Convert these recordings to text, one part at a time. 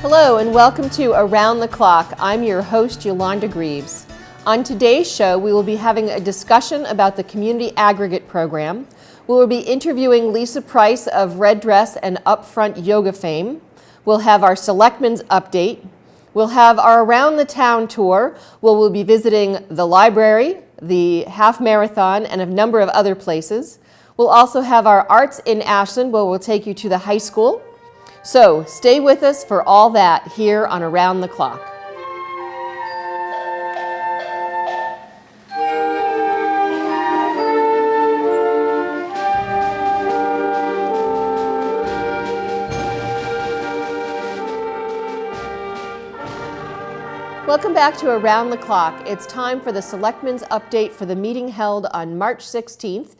Hello and welcome to Around the Clock. I'm your host, Yolanda Greaves. On today's show, we will be having a discussion about the Community Aggregate Program. We will be interviewing Lisa Price of Red Dress and Upfront Yoga fame. We'll have our Selectmen's Update. We'll have our Around the Town tour, where we'll be visiting the library, the half marathon, and a number of other places. We'll also have our Arts in Ashland, where we'll take you to the high school. So stay with us for all that here on Around the Clock. Welcome back to Around the Clock. It's time for the Selectmen's Update for the meeting held on March 16th.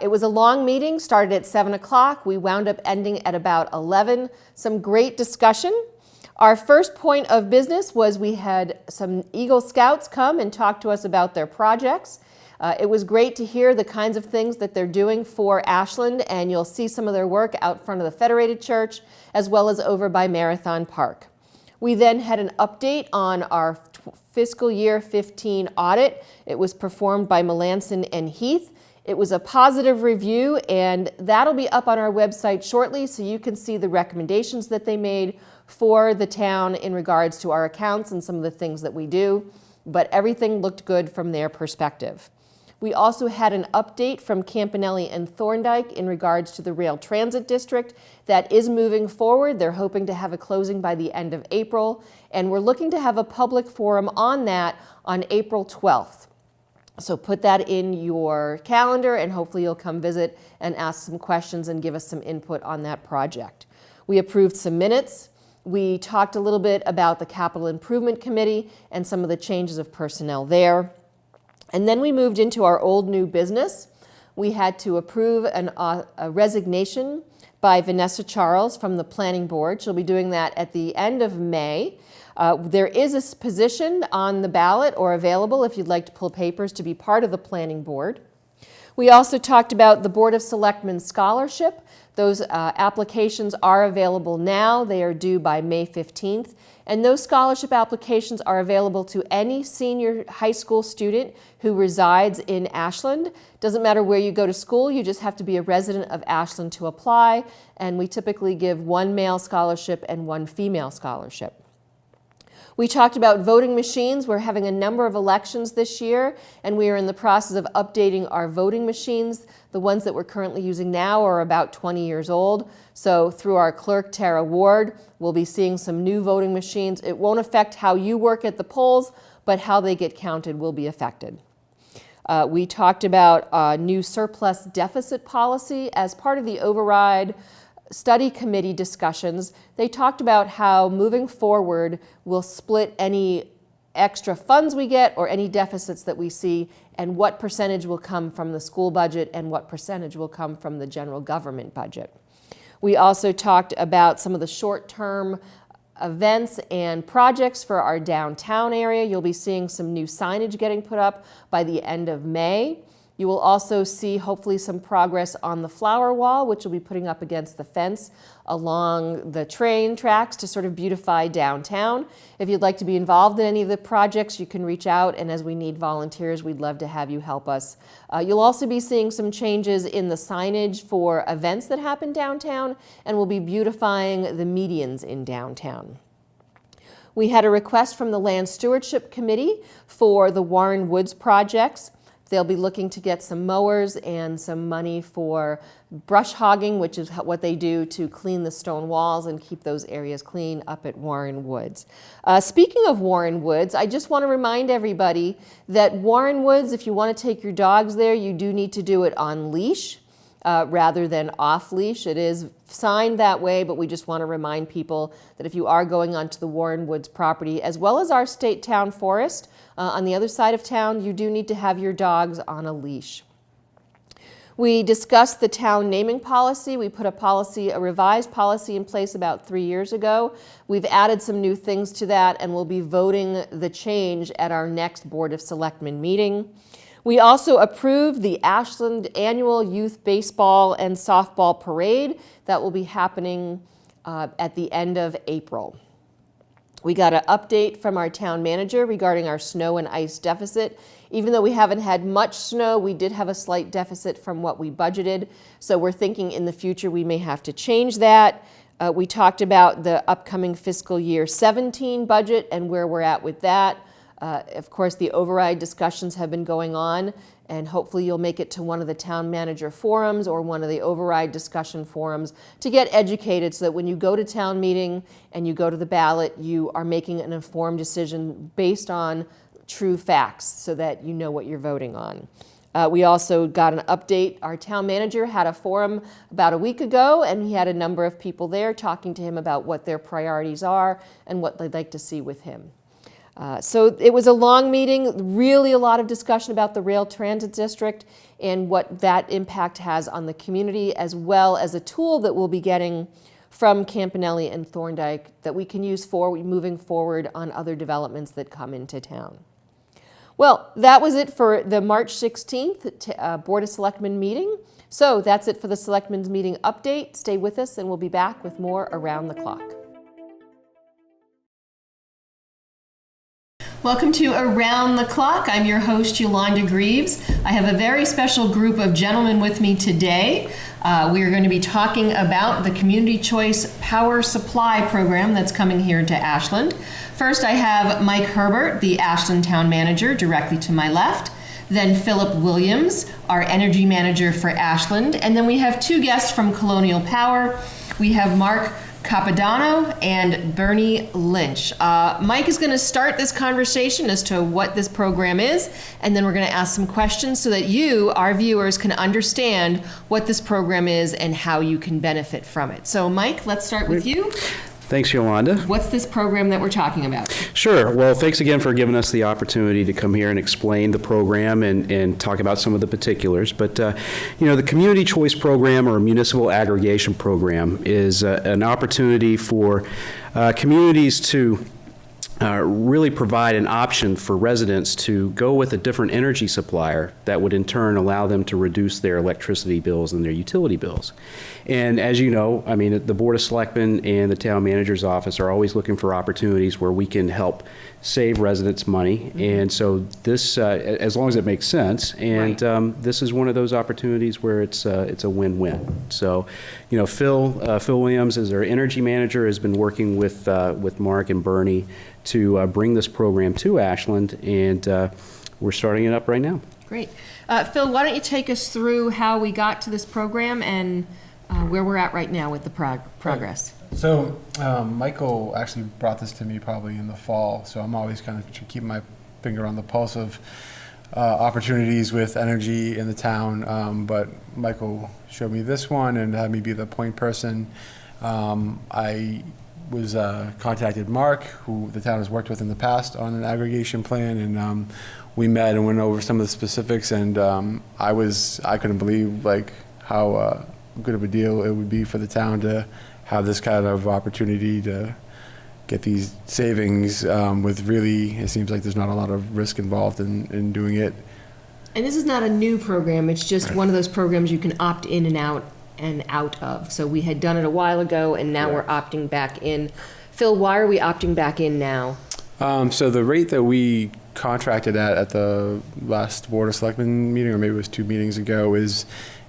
It was a long meeting, started at 7 o'clock. We wound up ending at about 11. Some great discussion. Our first point of business was we had some Eagle Scouts come and talk to us about their projects. It was great to hear the kinds of things that they're doing for Ashland, and you'll see some of their work out front of the Federated Church, as well as over by Marathon Park. We then had an update on our fiscal year 15 audit. It was performed by Melanson and Heath. It was a positive review, and that'll be up on our website shortly so you can see the recommendations that they made for the town in regards to our accounts and some of the things that we do, but everything looked good from their perspective. We also had an update from Campanelli and Thorndike in regards to the Rail Transit District. That is moving forward. They're hoping to have a closing by the end of April, and we're looking to have a public forum on that on April 12th. So put that in your calendar, and hopefully you'll come visit and ask some questions and give us some input on that project. We approved some minutes. We talked a little bit about the Capital Improvement Committee and some of the changes of personnel there. And then we moved into our old new business. We had to approve a resignation by Vanessa Charles from the Planning Board. She'll be doing that at the end of May. There is a position on the ballot or available if you'd like to pull papers to be part of the Planning Board. We also talked about the Board of Selectmen Scholarship. Those applications are available now. They are due by May 15th. And those scholarship applications are available to any senior high school student who resides in Ashland. Doesn't matter where you go to school, you just have to be a resident of Ashland to apply. And we typically give one male scholarship and one female scholarship. We talked about voting machines. We're having a number of elections this year, and we are in the process of updating our voting machines. The ones that we're currently using now are about 20 years old. So through our clerk, Tara Ward, we'll be seeing some new voting machines. It won't affect how you work at the polls, but how they get counted will be affected. We talked about a new surplus deficit policy as part of the override study committee discussions. They talked about how moving forward we'll split any extra funds we get or any deficits that we see, and what percentage will come from the school budget and what percentage will come from the general government budget. We also talked about some of the short-term events and projects for our downtown area. You'll be seeing some new signage getting put up by the end of May. You will also see hopefully some progress on the flower wall, which we'll be putting up against the fence along the train tracks to sort of beautify downtown. If you'd like to be involved in any of the projects, you can reach out, and as we need volunteers, we'd love to have you help us. You'll also be seeing some changes in the signage for events that happen downtown, and we'll be beautifying the medians in downtown. We had a request from the Land Stewardship Committee for the Warren Woods projects. They'll be looking to get some mowers and some money for brush hogging, which is what they do to clean the stone walls and keep those areas clean up at Warren Woods. Speaking of Warren Woods, I just want to remind everybody that Warren Woods, if you want to take your dogs there, you do need to do it on leash rather than off leash. It is signed that way, but we just want to remind people that if you are going onto the Warren Woods property, as well as our state town forest, on the other side of town, you do need to have your dogs on a leash. We discussed the town naming policy. We put a revised policy in place about 3 years ago. We've added some new things to that, and we'll be voting the change at our next Board of Selectmen meeting. We also approved the Ashland Annual Youth Baseball and Softball Parade. That will be happening at the end of April. We got an update from our town manager regarding our snow and ice deficit. Even though we haven't had much snow, we did have a slight deficit from what we budgeted. So we're thinking in the future we may have to change that. We talked about the upcoming fiscal year 17 budget and where we're at with that. Of course, the override discussions have been going on, and hopefully you'll make it to one of the town manager forums or one of the override discussion forums to get educated so that when you go to town meeting and you go to the ballot, you are making an informed decision based on true facts so that you know what you're voting on. We also got an update. Our town manager had a forum about a week ago, and he had a number of people there talking to him about what their priorities are and what they'd like to see with him. So it was a long meeting, really a lot of discussion about the rail transit district and what that impact has on the community, as well as a tool that we'll be getting from Campanelli and Thorndike that we can use for moving forward on other developments that come into town. Well, that was it for the March 16th Board of Selectmen meeting. So that's it for the Selectmen's meeting update. Stay with us and we'll be back with more Around the Clock. Welcome to Around the Clock. I'm your host, Yolanda Greaves. I have a very special group of gentlemen with me today. We are going to be talking about the Community Choice Power Supply Program that's coming here to Ashland. First, I have Mike Herbert, the Ashland Town Manager, directly to my left. Then Philip Williams, our Energy Manager for Ashland. And then we have two guests from Colonial Power. We have Mark Capodanno and Bernie Lynch. Mike is going to start this conversation as to what this program is, and then we're going to ask some questions so that you, our viewers, can understand what this program is and how you can benefit from it. So Mike, let's start with you. Thanks, Yolanda. What's this program that we're talking about? Sure. Well, thanks again for giving us the opportunity to come here and explain the program and talk about some of the particulars. But, the Community Choice Program or Municipal Aggregation Program is an opportunity for communities to really provide an option for residents to go with a different energy supplier that would in turn allow them to reduce their electricity bills and their utility bills. And as you know, I mean, the Board of Selectmen and the Town Manager's Office are always looking for opportunities where we can help save residents money. And so this, as long as it makes sense, and right. This is one of those opportunities where it's a win-win. So, Phil Williams, as our Energy Manager, has been working with Mark and Bernie to bring this program to Ashland, and we're starting it up right now. Great. Phil, why don't you take us through how we got to this program and where we're at right now with the progress. So Michael actually brought this to me probably in the fall, so I'm always kind of keeping my finger on the pulse of opportunities with energy in the town, but Michael showed me this one and had me be the point person. I was contacted Mark, who the town has worked with in the past on an aggregation plan, and we met and went over some of the specifics, and I couldn't believe how good of a deal it would be for the town to have this kind of opportunity to get these savings with really, it seems like there's not a lot of risk involved in doing it. And this is not a new program, it's just one of those programs you can opt in and out of. So we had done it a while ago, and now we're opting back in. Phil, why are we opting back in now? So the rate that we contracted at the last Board of Selectmen meeting, or maybe it was 2 meetings ago, is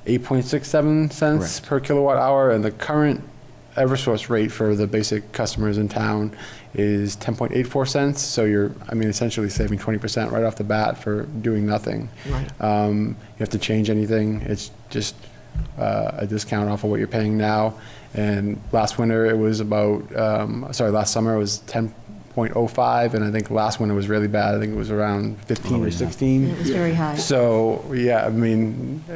8.67 cents per kilowatt hour, and the current Eversource rate for the basic customers in town is 10.84 cents. So you're, essentially saving 20% right off the bat for doing nothing. Right. You have to change anything. It's just a discount off of what you're paying now. And last summer it was 10.05, and I think last winter was really bad. I think it was around 15 or 16. It was very high. So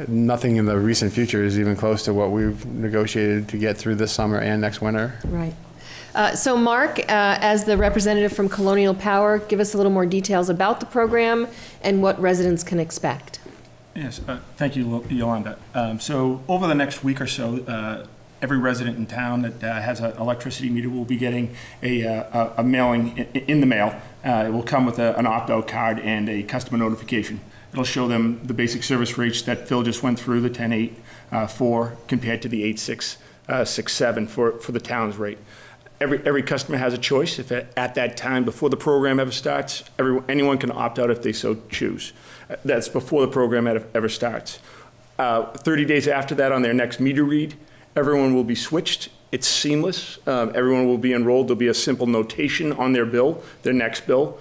nothing in the recent future is even close to what we've negotiated to get through this summer and next winter. Right. So Mark, as the representative from Colonial Power, give us a little more details about the program and what residents can expect. Yes, thank you, Yolanda. So over the next week or so, every resident in town that has an electricity meter will be getting a mailing in the mail. It will come with an opt-out card and a customer notification. It'll show them the basic service rates that Phil just went through, the 10.84 compared to the 8.667 for the town's rate. every customer has a choice. If at that time, before the program ever starts, anyone can opt out if they so choose. That's before the program ever starts. 30 days after that, on their next meter read, everyone will be switched. It's seamless. Everyone will be enrolled. There'll be a simple notation on their bill, their next bill.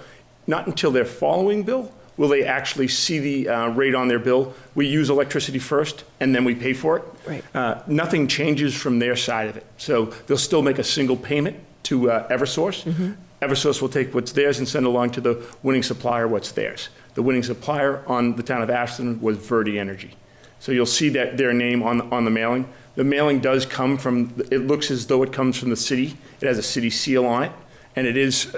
Not until their following bill will they actually see the rate on their bill. We use electricity first, and then we pay for it. Right. Nothing changes from their side of it. So they'll still make a single payment to Eversource. Eversource will take what's theirs and send along to the winning supplier what's theirs. The winning supplier on the town of Ashland was Verde Energy. So you'll see that their name on the mailing. The mailing does come from, it looks as though it comes from the city. It has a city seal on it. And it is,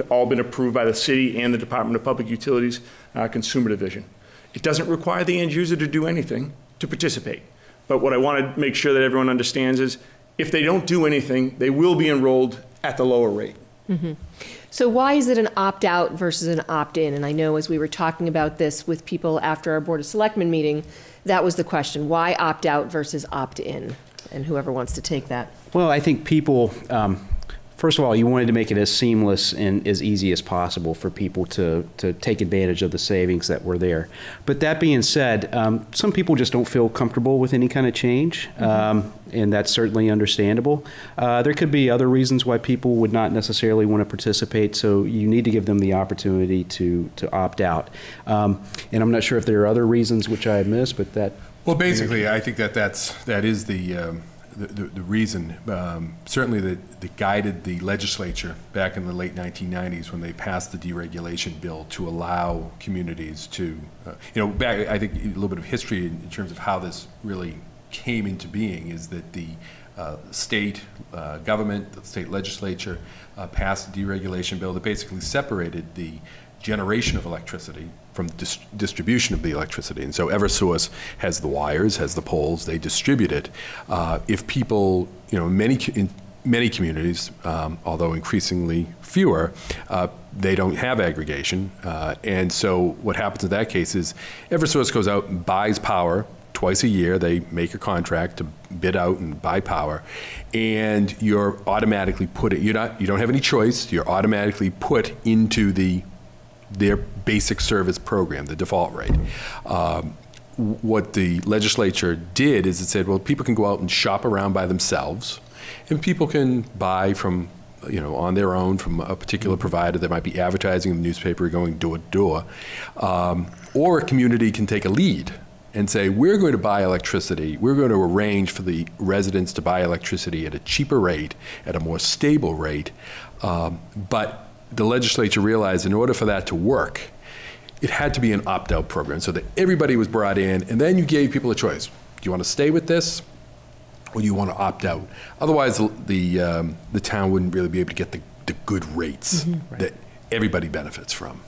all been approved by the city and the Department of Public Utilities Consumer Division. It doesn't require the end user to do anything to participate. But what I want to make sure that everyone understands is if they don't do anything, they will be enrolled at the lower rate. So why is it an opt-out versus an opt-in? And I know as we were talking about this with people after our Board of Selectmen meeting, that was the question. Why opt-out versus opt-in? And whoever wants to take that. Well, I think people, first of all, you wanted to make it as seamless and as easy as possible for people to take advantage of the savings that were there. But that being said, some people just don't feel comfortable with any kind of change, and that's certainly understandable. There could be other reasons why people would not necessarily want to participate, so you need to give them the opportunity to opt out. And I'm not sure if there are other reasons which I have missed, but that... Well, basically, I think that is the reason, certainly that guided the legislature back in the late 1990s when they passed the deregulation bill to allow communities to, back, I think a little bit of history in terms of how this really came into being is that the state government, the state legislature passed a deregulation bill that basically separated the generation of electricity from distribution of the electricity. And so Eversource has the wires, has the poles, they distribute it. If people, in many communities, although increasingly fewer, they don't have aggregation. And so what happens in that case is Eversource goes out and buys power twice a year. They make a contract to bid out and buy power, and you're automatically you don't have any choice. You're automatically put into their basic service program, the default rate. What the legislature did is it said, well, people can go out and shop around by themselves, and people can buy from, on their own from a particular provider that might be advertising in the newspaper, going door to door, or a community can take a lead and say, we're going to buy electricity, we're going to arrange for the residents to buy electricity at a cheaper rate, at a more stable rate, but the legislature realized in order for that to work, it had to be an opt-out program so that everybody was brought in, and then you gave people a choice. Do you want to stay with this, or do you want to opt out? Otherwise, the town wouldn't really be able to get the good rates that everybody benefits from.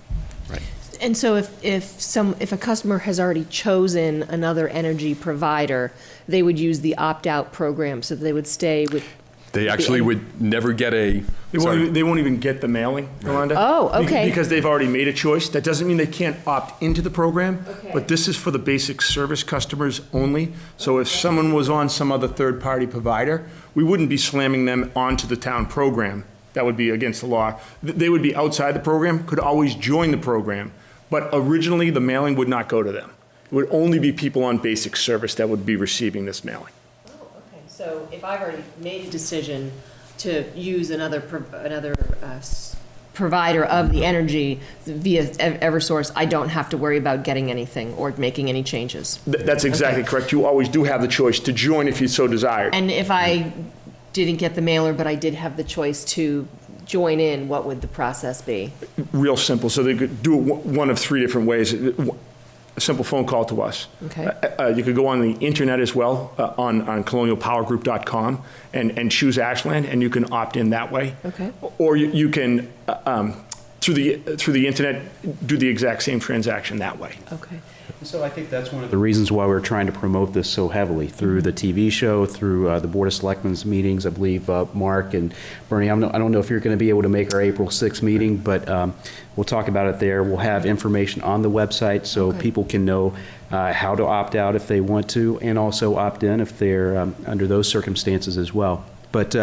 Right. And so if a customer has already chosen another energy provider, they would use the opt-out program, so they would stay with... They actually would never get a... They won't even get the mailing, Yolanda. Oh, okay. Because they've already made a choice. That doesn't mean they can't opt into the program, Okay. but this is for the basic service customers only. So if someone was on some other third-party provider, we wouldn't be slamming them onto the town program. That would be against the law. They would be outside the program, could always join the program, but originally the mailing would not go to them. It would only be people on basic service that would be receiving this mailing. So if I've already made a decision to use another provider of the energy via Eversource, I don't have to worry about getting anything or making any changes. That's exactly correct. You always do have the choice to join if you so desired. And if I didn't get the mailer, but I did have the choice to join in, what would the process be? Real simple. So they could do it one of three different ways. A simple phone call to us. Okay. You could go on the internet as well, on colonialpowergroup.com and choose Ashland, and you can opt in that way. Okay. Or you can, through the internet, do the exact same transaction that way. Okay. So I think that's one of the reasons why we're trying to promote this so heavily through the TV show, through the Board of Selectmen's meetings. I believe Mark and Bernie, I don't know if you're going to be able to make our April 6th meeting, but we'll talk about it there. We'll have information on the website so people can know how to opt out if they want to, and also opt in if they're under those circumstances as well. But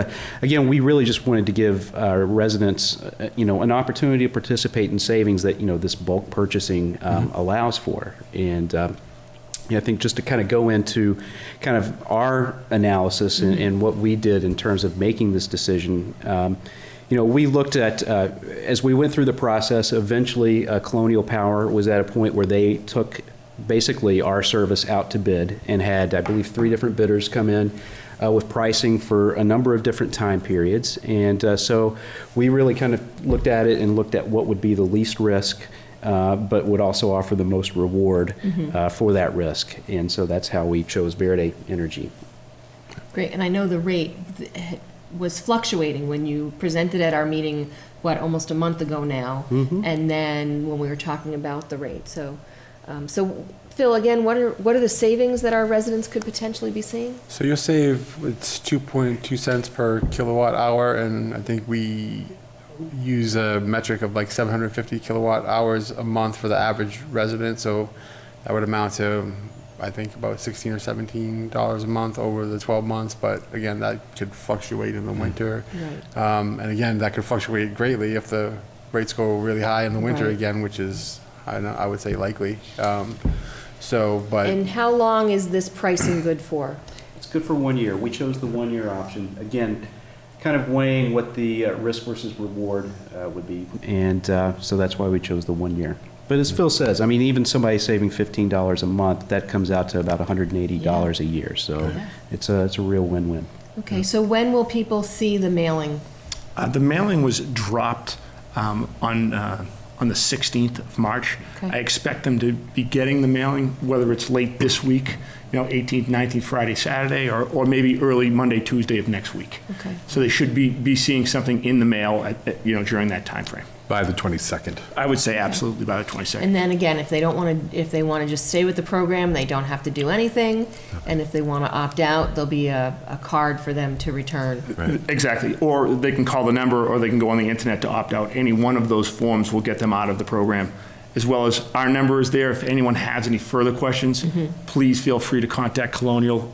again, we really just wanted to give our residents, an opportunity to participate in savings that, this bulk purchasing allows for. And I think just to kind of go into kind of our analysis and what we did in terms of making this decision, we looked at, as we went through the process, eventually Colonial Power was at a point where they took basically our service out to bid and had, I believe, 3 different bidders come in with pricing for a number of different time periods. And so we really kind of looked at it and looked at what would be the least risk, but would also offer the most reward for that risk. And so that's how we chose Verde Energy. Great, and I know the rate was fluctuating when you presented at our meeting, almost a month ago now, and then when we were talking about the rate. So, Phil, again, what are the savings that our residents could potentially be seeing? So you'll save, it's 2.2 cents per kilowatt hour, and I think we use a metric of like 750 kilowatt hours a month for the average resident. So that would amount to, I think, about $16 or $17 a month over the 12 months. But again, that could fluctuate in the winter. Right. And again, that could fluctuate greatly if the rates go really high in the winter again, which is, I would say, likely. And how long is this pricing good for? It's good for 1 year. We chose the 1 year option. Again, kind of weighing what the risk versus reward would be. And so that's why we chose the 1 year. But as Phil says, I mean, even somebody saving $15 a month, that comes out to about $180 a year. So it's a real win-win. Okay, so when will people see the mailing? The mailing was dropped on the 16th of March. Okay. I expect them to be getting the mailing, whether it's late this week, 18th, 19th, Friday, Saturday, or maybe early Monday, Tuesday of next week. Okay. So they should be seeing something in the mail during that time frame. By the 22nd. I would say absolutely by the 22nd. And then again, if they want to just stay with the program, they don't have to do anything. And if they want to opt out, there'll be a card for them to return. Right. Exactly. Or they can call the number, or they can go on the internet to opt out. Any one of those forms will get them out of the program, as well as our number is there. If anyone has any further questions, please feel free to contact Colonial.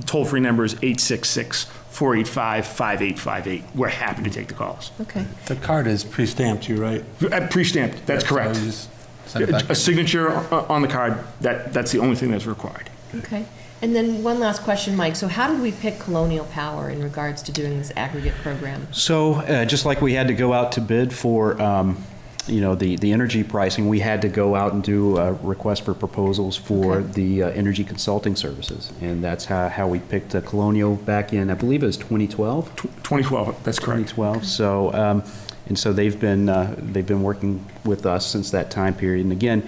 Toll-free number is 866-485-5858. We're happy to take the calls. Okay. The card is pre-stamped too, right? Pre-stamped, that's correct. So you just send it back A signature on the card, that's the only thing that's required. Okay. And then one last question, Mike. So how did we pick Colonial Power in regards to doing this aggregate program? So just like we had to go out to bid for the energy pricing, we had to go out and do a request for proposals for the energy consulting services. And that's how we picked Colonial back in, I believe it was 2012? 2012, that's correct. 2012. So, and so they've been working with us since that time period. And again,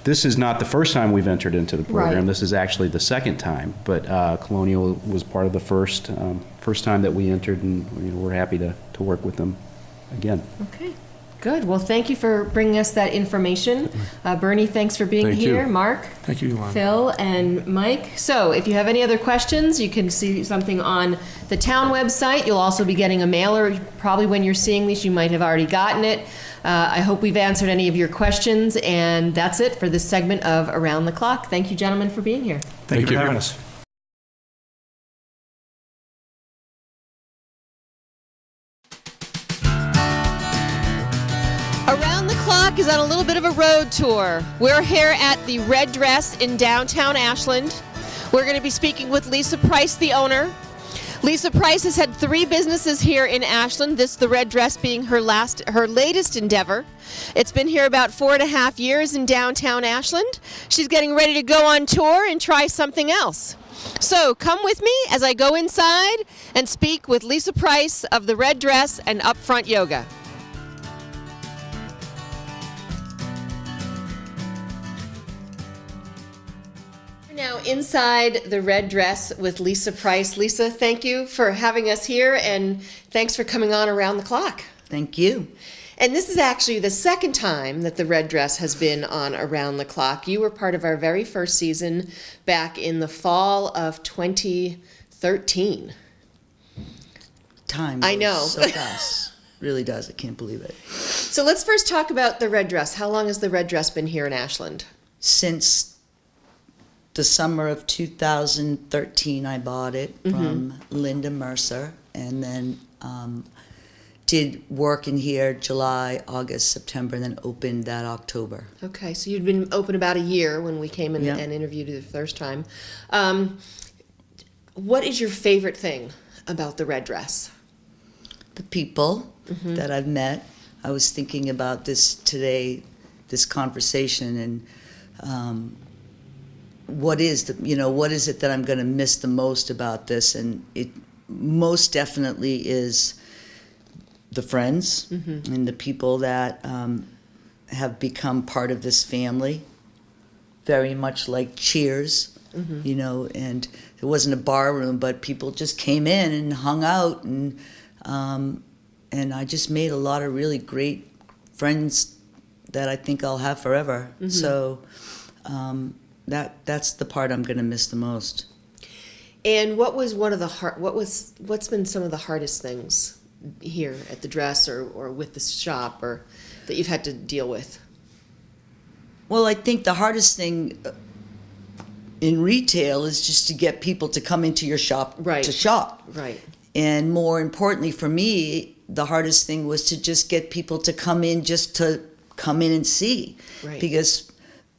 this is not the first time we've entered into the program. Right. This is actually the second time. But Colonial was part of the first time that we entered, and we're happy to work with them again. Okay. Good. Well, thank you for bringing us that information. Bernie, thanks for being Thank you. here. Mark, Thank you, Yolanda. Phil, and Mike. So if you have any other questions, you can see something on the town website. You'll also be getting a mailer. Probably when you're seeing this, you might have already gotten it. I hope we've answered any of your questions, and that's it for this segment of Around the Clock. Thank you, gentlemen, for being here. Thank you for having us. Around the Clock is on a little bit of a road tour. We're here at the Red Dress in downtown Ashland. We're going to be speaking with Lisa Price, the owner. Lisa Price has had 3 businesses here in Ashland, the Red Dress being her latest endeavor. It's been here about 4.5 years in downtown Ashland. She's getting ready to go on tour and try something else. So come with me as I go inside and speak with Lisa Price of the Red Dress and Upfront Yoga. Now inside the Red Dress with Lisa Price. Lisa, thank you for having us here, and thanks for coming on Around the Clock. Thank you. And this is actually the second time that the Red Dress has been on Around the Clock. You were part of our very first season back in the fall of 2013. Time I know. goes so fast. Really does. I can't believe it. So let's first talk about the Red Dress. How long has the Red Dress been here in Ashland? Since the summer of 2013, I bought it from Linda Mercer, and then did work in here July, August, September, and then opened that October. Okay, so you'd been open about a year when we came in Yeah. and interviewed you the first time. What is your favorite thing about the red dress? The people that I've met. I was thinking about this today, this conversation, and what is it that I'm going to miss the most about this? And it most definitely is the friends and the people that have become part of this family, very much like Cheers, and it wasn't a bar room, but people just came in and hung out, and I just made a lot of really great friends that I think I'll have forever. So that's the part I'm going to miss the most. And what was what's been some of the hardest things here at the dress or with the shop or that you've had to deal with? Well, I think the hardest thing in retail is just to get people to come into your shop to shop. Right. And more importantly for me, the hardest thing was to just get people to come in and see. Right. Because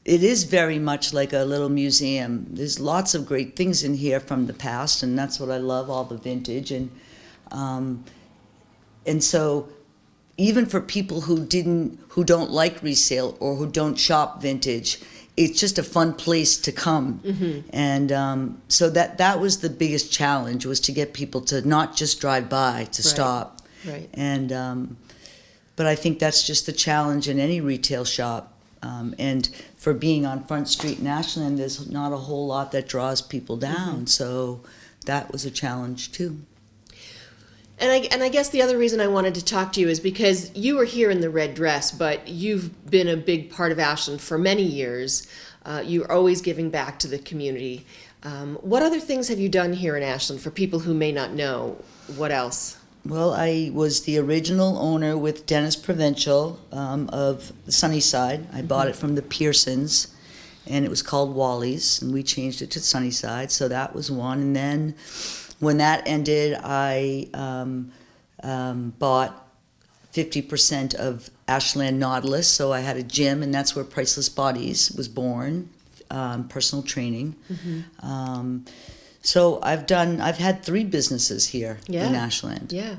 it is very much like a little museum. There's lots of great things in here from the past, and that's what I love, all the vintage. And so even for people who don't like resale or who don't shop vintage, it's just a fun place to come. And so that was the biggest challenge, was to get people to not just drive by, to stop. Right. And but I think that's just the challenge in any retail shop. And for being on Front Street in Ashland, there's not a whole lot that draws people down. So that was a challenge too. And I guess the other reason I wanted to talk to you is because you were here in the red dress, but you've been a big part of Ashland for many years. You're always giving back to the community. What other things have you done here in Ashland for people who may not know? What else? Well, I was the original owner with Dennis Provincial of the Sunnyside. I bought it from the Pearsons, and it was called Wally's, and we changed it to Sunnyside, so that was one. And then when that ended, I bought 50% of Ashland Nautilus, so I had a gym, and that's where Priceless Bodies was born, personal training. So I've had 3 businesses here in Ashland. Yeah.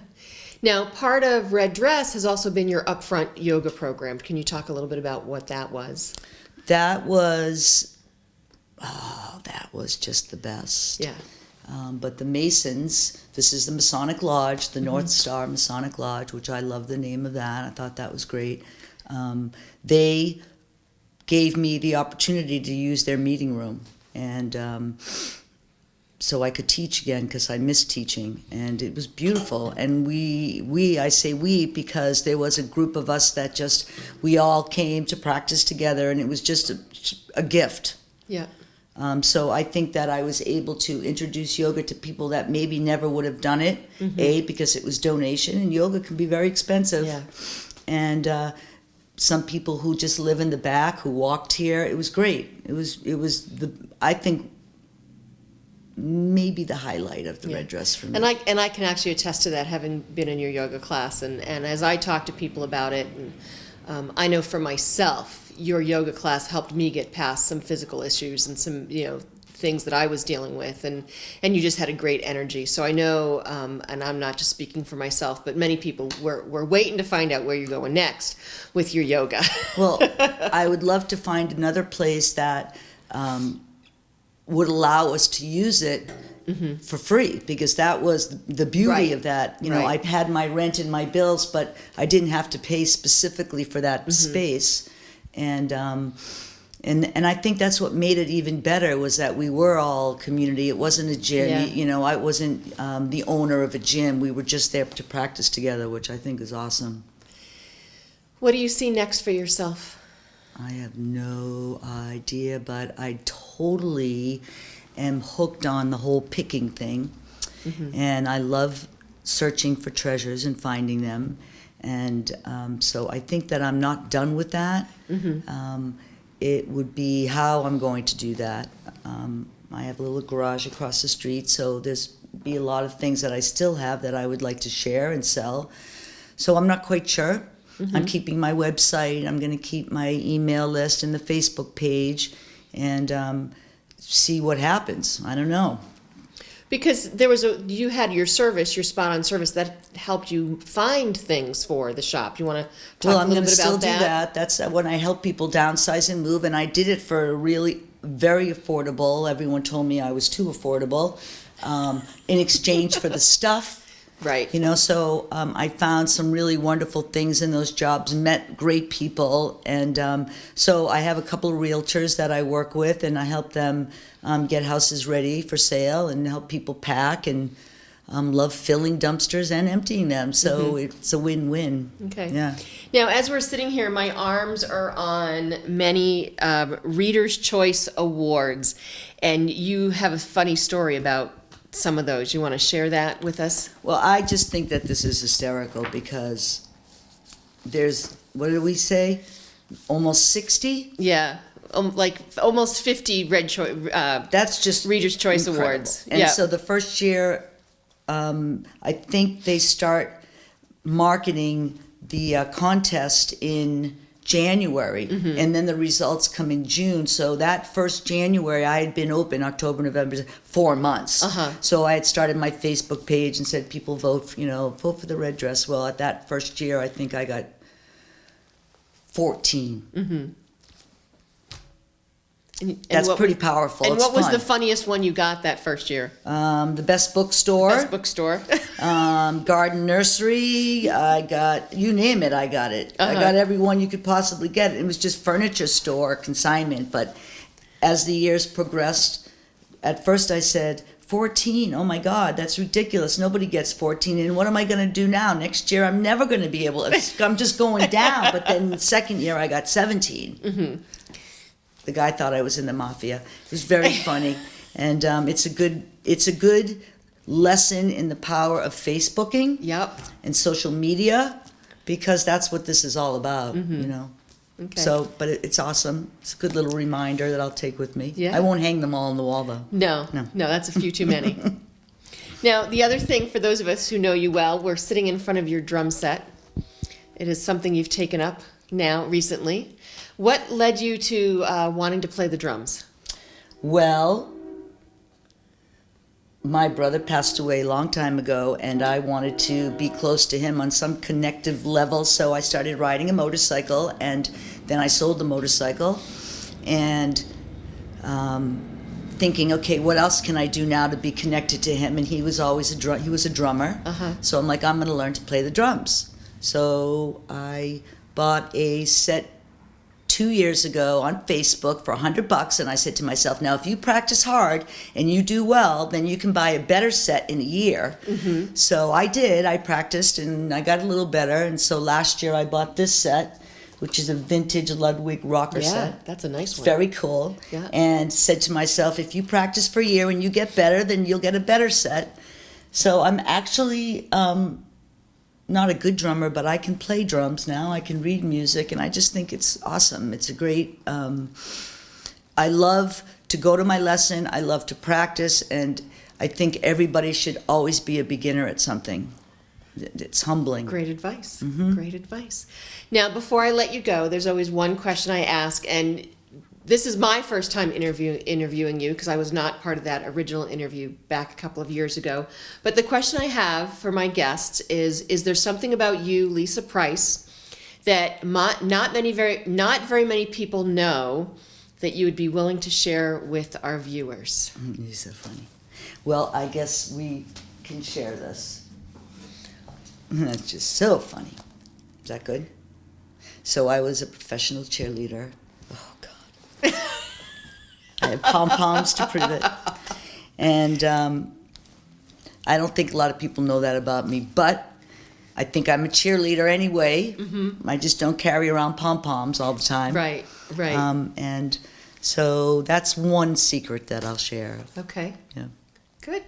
Now, part of Red Dress has also been your upfront yoga program. Can you talk a little bit about what that was? That was just the best. Yeah. But the Masons, this is the Masonic Lodge, the North Star Masonic Lodge, which I love the name of that. I thought that was great. They gave me the opportunity to use their meeting room, and so I could teach again, because I missed teaching, and it was beautiful. And I say we because there was a group of us that we all came to practice together, and it was just a gift. Yeah. So I think that I was able to introduce yoga to people that maybe never would have done it, because it was donation, and yoga can be very expensive. Yeah. And some people who just live in the back, who walked here, it was great. It was I think, maybe the highlight of the red dress for me. And I can actually attest to that, having been in your yoga class, and as I talk to people about it, and I know for myself, your yoga class helped me get past some physical issues and some things that I was dealing with, and you just had a great energy. So I know, and I'm not just speaking for myself, but many people were waiting to find out where you're going next with your yoga. Well, I would love to find another place that would allow us to use it for free, because that was the beauty of that. I had my rent and my bills, but I didn't have to pay specifically for that space. And I think that's what made it even better, was that we were all community. It wasn't a gym. Yeah. I wasn't the owner of a gym. We were just there to practice together, which I think is awesome. What do you see next for yourself? I have no idea, but I totally am hooked on the whole picking thing. And I love searching for treasures and finding them. And so I think that I'm not done with that. It would be how I'm going to do that. I have a little garage across the street, so there's be a lot of things that I still have that I would like to share and sell. So I'm not quite sure. I'm keeping my website. I'm going to keep my email list and the Facebook page, and see what happens. I don't know. Because you had your service, your spot-on service that helped you find things for the shop. You want to talk a little bit about that? Well, I'm going to still do that. That's when I help people downsize and move, and I did it for a really very affordable. Everyone told me I was too affordable in exchange for the stuff. Right. You know, so I found some really wonderful things in those jobs, met great people, and so I have a couple of realtors that I work with, and I help them get houses ready for sale and help people pack, and love filling dumpsters and emptying them. So it's a win-win. Okay. Yeah. Now, as we're sitting here, my arms are on many Reader's Choice Awards, and you have a funny story about some of those. You want to share that with us? Well, I just think that this is hysterical because there's, what did we say? Almost 60? Yeah. Like almost 50 That's just Reader's Choice incredible. Awards. And Yeah. so the first year, I think they start marketing the contest in January, and then the results come in June. So that first January, I had been open October, November, 4 months. So I had started my Facebook page and said, people vote for the red dress. Well, at that first year, I think I got 14. That's pretty powerful. And It's what was fun. the funniest one you got that first year? The best bookstore. Best bookstore. Garden nursery. I got, you name it, I got it. I got every one you could possibly get. It was just furniture store consignment. But as the years progressed, at first I said, 14, oh my God, that's ridiculous. Nobody gets 14. And what am I going to do now? Next year, I'm never going to be able to, I'm just going down. But then the second year, I got 17. The guy thought I was in the mafia. It was very funny. And it's a good lesson in the power of Facebooking. Yep. And social media, because that's what this is all about, you know. Okay. So, but it's awesome. It's a good little reminder that I'll take with me. Yeah. I won't hang them all on the wall, though. No, that's a few too many. Now, the other thing, for those of us who know you well, we're sitting in front of your drum set. It is something you've taken up now recently. What led you to wanting to play the drums? Well, my brother passed away a long time ago, and I wanted to be close to him on some connective level, so I started riding a motorcycle, and then I sold the motorcycle, and thinking, okay, what else can I do now to be connected to him? And he was always he was a drummer, so I'm like, I'm going to learn to play the drums. So I bought a set 2 years ago on Facebook for $100, and I said to myself, now if you practice hard and you do well, then you can buy a better set in a year. So I did. I practiced and I got a little better, and so last year I bought this set, which is a vintage Ludwig rocker set. Yeah, that's a nice one. Very cool. Yeah. And said to myself, if you practice for a year and you get better, then you'll get a better set. So I'm actually not a good drummer, but I can play drums now. I can read music, and I just think it's awesome. It's a great, I love to go to my lesson. I love to practice, and I think everybody should always be a beginner at something. It's humbling. Great advice. Great advice. Now, before I let you go, there's always one question I ask, and this is my first time interviewing you because I was not part of that original interview back a couple of years ago. But the question I have for my guests is there something about you, Lisa Price, that not very many people know that you would be willing to share with our viewers? You're so funny. Well, I guess we can share this. That's just so funny. Is that good? So I was a professional cheerleader. Oh, God. I have pom-poms to prove it. And I don't think a lot of people know that about me, but I think I'm a cheerleader anyway. I just don't carry around pom-poms all the time. Right. And so that's one secret that I'll share. Okay. Yeah. Good.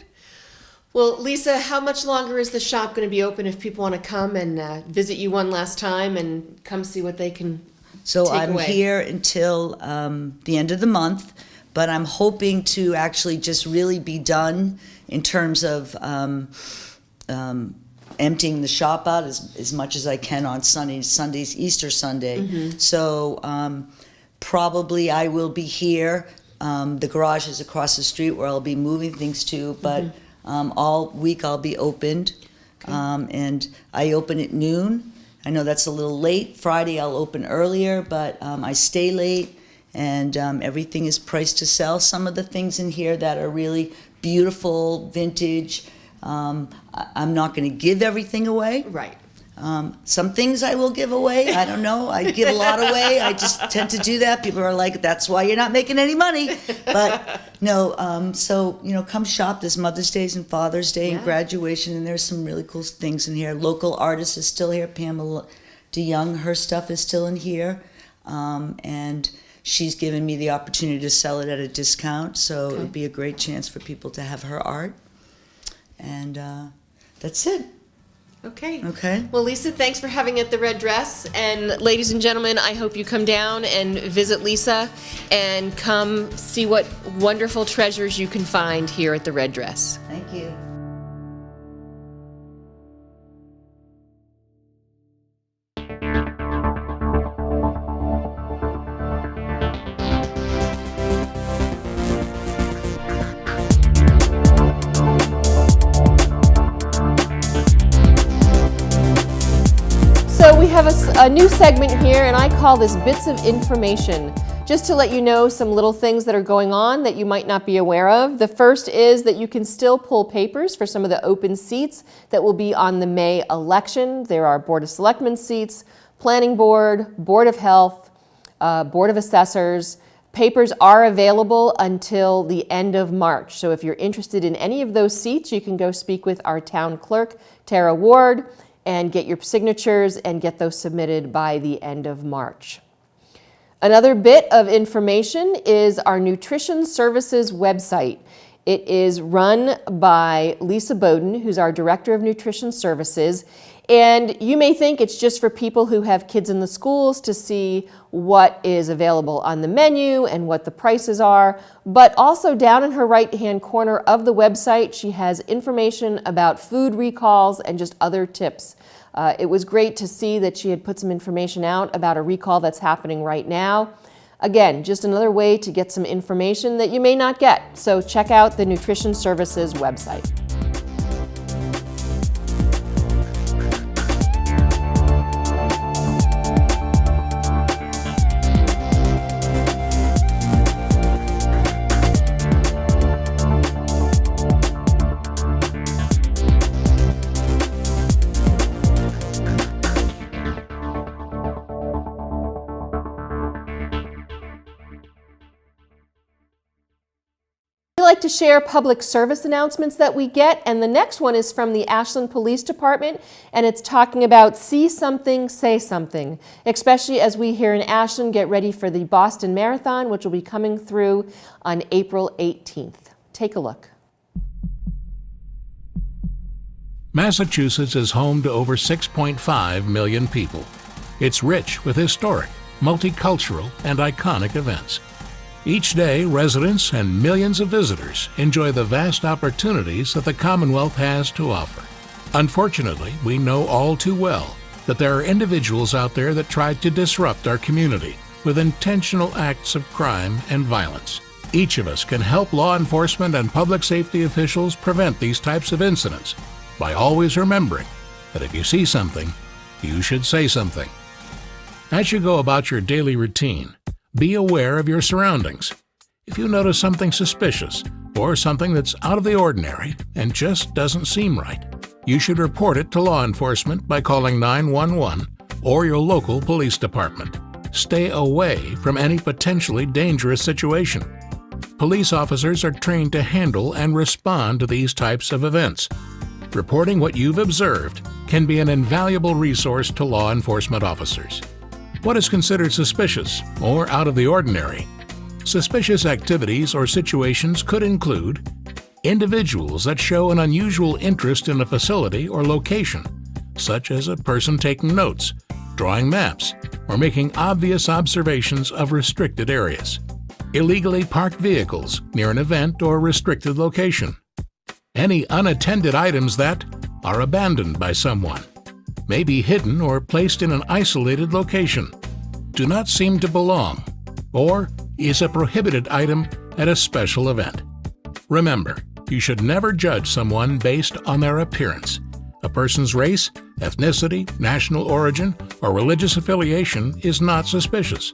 Well, Lisa, how much longer is the shop going to be open if people want to come and visit you one last time and come see what they can So take I'm away? here until the end of the month, but I'm hoping to actually just really be done in terms of emptying the shop out as much as I can on Sundays, Easter Sunday. So probably I will be here. The garage is across the street where I'll be moving things to, but all week I'll be opened. And I open at noon. I know that's a little late. Friday I'll open earlier, but I stay late, and everything is priced to sell. Some of the things in here that are really beautiful, vintage, I'm not going to give everything away. Right. Some things I will give away. I don't know. I give a lot away. I just tend to do that. People are like, that's why you're not making any money. But no, so, come shop. There's Mother's Days and Father's Day and graduation, and there's some really cool things in here. Local artist is still here. Pamela DeYoung, her stuff is still in here. And she's given me the opportunity to sell it at a discount. So it'd be a great chance for people to have her art. And that's it. Okay. Well, Lisa, thanks for having at the Red Dress. And ladies and gentlemen, I hope you come down and visit Lisa and come see what wonderful treasures you can find here at the Red Dress. Thank you. So we have a new segment here, and I call this Bits of Information, just to let you know some little things that are going on that you might not be aware of. The first is that you can still pull papers for some of the open seats that will be on the May election. There are Board of Selectmen seats, Planning Board, Board of Health, Board of Assessors. Papers are available until the end of March. So if you're interested in any of those seats, you can go speak with our town clerk, Tara Ward, and get your signatures and get those submitted by the end of March. Another bit of information is our Nutrition Services website. It is run by Lisa Bowden, who's our Director of Nutrition Services. And you may think it's just for people who have kids in the schools to see what is available on the menu and what the prices are. But also down in her right-hand corner of the website, she has information about food recalls and just other tips. It was great to see that she had put some information out about a recall that's happening right now. Again, just another way to get some information that you may not get. So check out the Nutrition Services website. We like to share public service announcements that we get, and the next one is from the Ashland Police Department, and it's talking about see something, say something, especially as we here in Ashland get ready for the Boston Marathon, which will be coming through on April 18th. Take a look. Massachusetts is home to over 6.5 million people. It's rich with historic, multicultural, and iconic events. Each day, residents and millions of visitors enjoy the vast opportunities that the Commonwealth has to offer. Unfortunately, we know all too well that there are individuals out there that try to disrupt our community with intentional acts of crime and violence. Each of us can help law enforcement and public safety officials prevent these types of incidents by always remembering that if you see something, you should say something. As you go about your daily routine, be aware of your surroundings. If you notice something suspicious or something that's out of the ordinary and just doesn't seem right, you should report it to law enforcement by calling 911 or your local police department. Stay away from any potentially dangerous situation. Police officers are trained to handle and respond to these types of events. Reporting what you've observed can be an invaluable resource to law enforcement officers. What is considered suspicious or out of the ordinary? Suspicious activities or situations could include individuals that show an unusual interest in a facility or location, such as a person taking notes, drawing maps, or making obvious observations of restricted areas. illegally parked vehicles near an event or restricted location, any unattended items that are abandoned by someone, may be hidden or placed in an isolated location, do not seem to belong, or is a prohibited item at a special event. Remember, you should never judge someone based on their appearance. A person's race, ethnicity, national origin, or religious affiliation is not suspicious.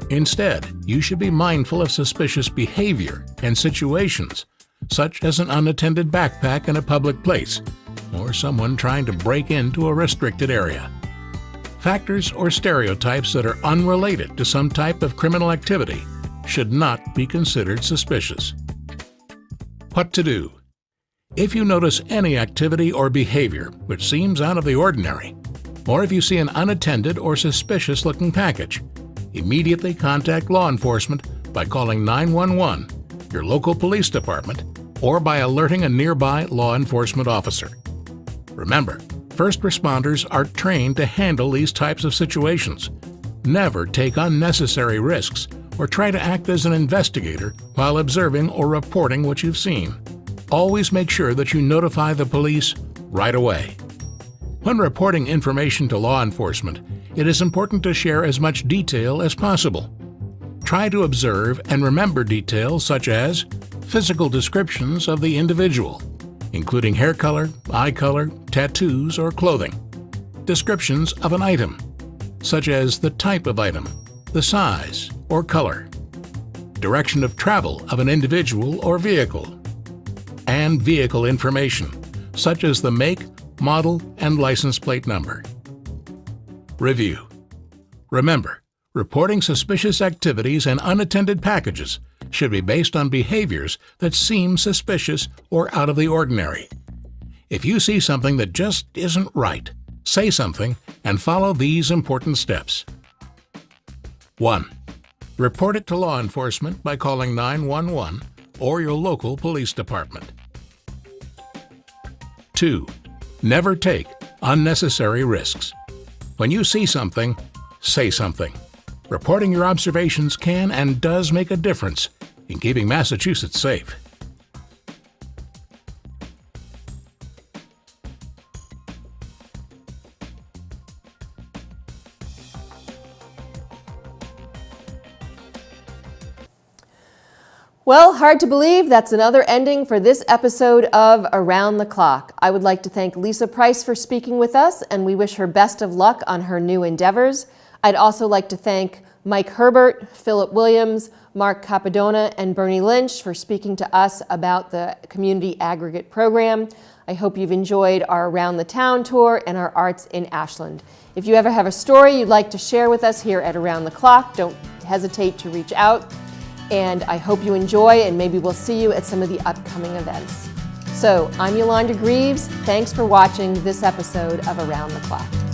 Instead, you should be mindful of suspicious behavior and situations, such as an unattended backpack in a public place, or someone trying to break into a restricted area. Factors or stereotypes that are unrelated to some type of criminal activity should not be considered suspicious. What to do? If you notice any activity or behavior which seems out of the ordinary, or if you see an unattended or suspicious-looking package, immediately contact law enforcement by calling 911, your local police department, or by alerting a nearby law enforcement officer. Remember, first responders are trained to handle these types of situations. Never take unnecessary risks or try to act as an investigator while observing or reporting what you've seen. Always make sure that you notify the police right away. When reporting information to law enforcement, it is important to share as much detail as possible. Try to observe and remember details such as physical descriptions of the individual, including hair color, eye color, tattoos, or clothing. Descriptions of an item, such as the type of item, the size or color, direction of travel of an individual or vehicle, and vehicle information, such as the make, model, and license plate number. Review. Remember, reporting suspicious activities and unattended packages should be based on behaviors that seem suspicious or out of the ordinary. If you see something that just isn't right, say something and follow these important steps. 1. Report it to law enforcement by calling 911 or your local police department. 2. Never take unnecessary risks. When you see something, say something. Reporting your observations can and does make a difference in keeping Massachusetts safe. Well, hard to believe that's another ending for this episode of Around the Clock. I would like to thank Lisa Price for speaking with us, and we wish her best of luck on her new endeavors. I'd also like to thank Mike Herbert, Philip Williams, Mark Capadona, and Bernie Lynch for speaking to us about the Community Aggregate Program. I hope you've enjoyed our Around the Town tour and our Arts in Ashland. If you ever have a story you'd like to share with us here at Around the Clock, don't hesitate to reach out. And I hope you enjoy, and maybe we'll see you at some of the upcoming events. So I'm Yolanda Greaves. Thanks for watching this episode of Around the Clock.